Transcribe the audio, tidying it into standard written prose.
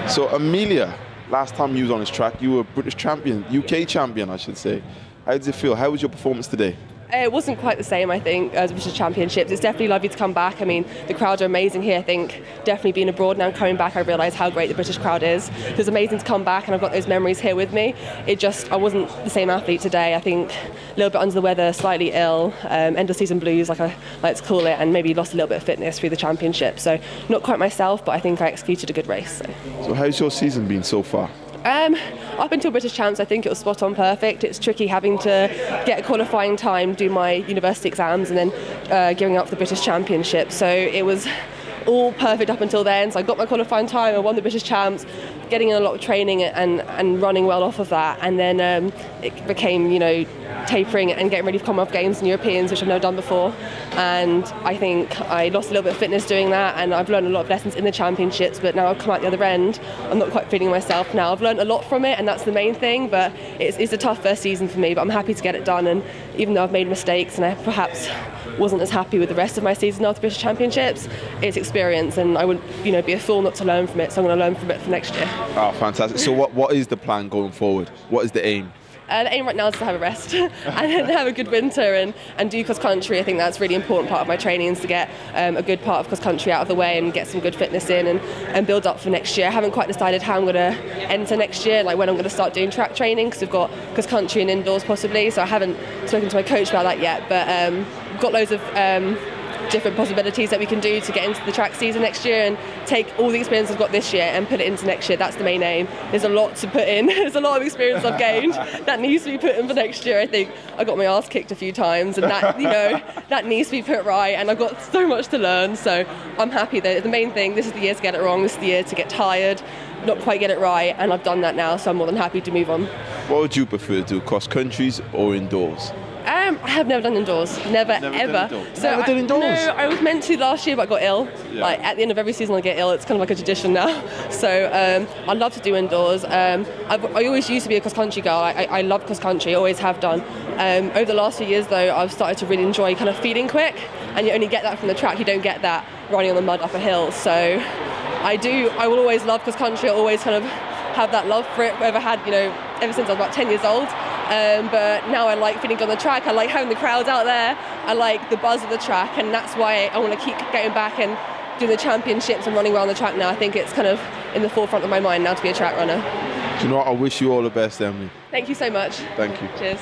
So Emelia, last time you was on this track, you were British champion, UK champion, I should say. How did it feel? How was your performance today? It wasn't quite the same, I think, as the British Championships. It's definitely lovely to come back. I mean, the crowds are amazing here. I think definitely being abroad now, coming back, I realise how great the British crowd is. It was amazing to come back, and I've got those memories here with me. I wasn't the same athlete today. I think a little bit under the weather, slightly ill, end of season blues, like I like to call it, and maybe lost a little bit of fitness through the championship. So not quite myself, but I think I executed a good race. So how's your season been so far? Up until British Champs, I think it was spot on perfect. It's tricky having to get a qualifying time, do my university exams, and then gearing up for the British Championship. So it was all perfect up until then. So I got my qualifying time, I won the British Champs, getting in a lot of training and running well off of that. And then it became, tapering and getting ready for Commonwealth Games and Europeans, which I've never done before. And I think I lost a little bit of fitness doing that, and I've learned a lot of lessons in the championships, but now I've come out the other end, I'm not quite feeling myself now. I've learned a lot from it, and that's the main thing, but it's a tough first season for me, but I'm happy to get it done. And even though I've made mistakes and I perhaps wasn't as happy with the rest of my season after British Championships, it's experience, and I would be a fool not to learn from it, so I'm going to learn from it for next year. Oh, fantastic. So what is the plan going forward? What is the aim? The aim right now is to have a rest and have a good winter and do cross country. I think that's a really important part of my training, is to get a good part of cross country out of the way and get some good fitness in and build up for next year. I haven't quite decided how I'm going to enter next year, like when I'm going to start doing track training, because we've got cross country and indoors possibly, so I haven't spoken to my coach about that yet, but we've got loads of different possibilities that we can do to get into the track season next year and take all the experience I've got this year and put it into next year. That's the main aim. There's a lot to put in. There's a lot of experience I've gained that needs to be put in for next year. I think I got my ass kicked a few times, and that that needs to be put right, and I've got so much to learn, so I'm happy that the main thing, this is the year to get it wrong, this is the year to get tired, not quite get it right, and I've done that now, so I'm more than happy to move on. What would you prefer to do, cross countries or indoors? I have never done indoors, never ever. So never done indoors? No, I was meant to last year, but I got ill. Yeah. Like at the end of every season I get ill. It's kind of like a tradition now. So I love to do indoors. I always used to be a cross country girl. I love cross country, always have done. Over the last few years though, I've started to really enjoy kind of feeding quick, and you only get that from the track. You don't get that running on the mud up a hill. So I will always love cross country. I always kind of have that love for it. Ever since I was about 10 years old. But now I like feeling on the track. I like having the crowds out there. I like the buzz of the track, and that's why I want to keep getting back and doing the championships and running around the track now. I think it's kind of in the forefront of my mind now to be a track runner. Do you know what? I wish you all the best, Emily. Thank you so much. Thank you. Cheers.